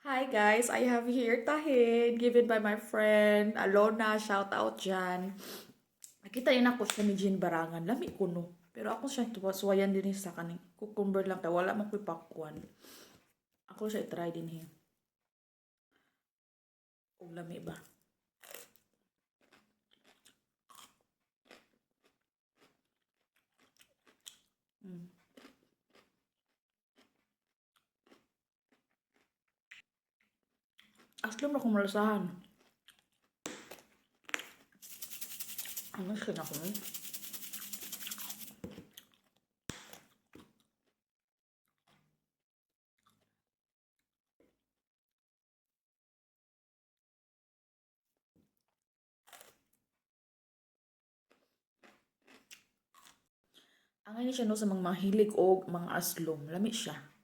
Hi guys, I have here tahin given by my friend Alona. Shout out dyan. Nakita yun ako siya ni Jean Barangan. Lami ko no. Pero ako siya suwayan din sa kaning cucumber lang kaya wala man ko'y pakwan. Ako siya i-try din he. O lami ba? Mm. Aslam na kong malasahan. Ano siya na ko? Ang ano siya no sa mga mahilig o mga aslom. Lami siya.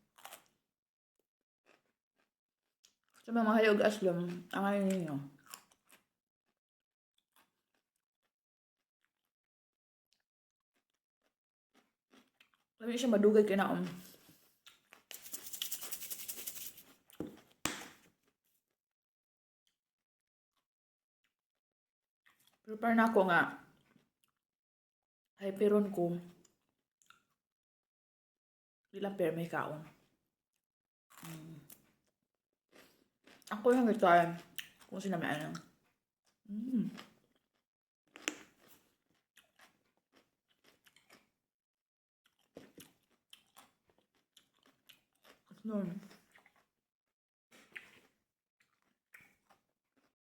Sa mga mahilig og aslom, ang ano ninyo. Lami siya madugay kinaon. Prepare na ako nga. Hyperon ko. Ilang per may kaon. Ako yung nag-try kung sino may ano. Mm. Nun.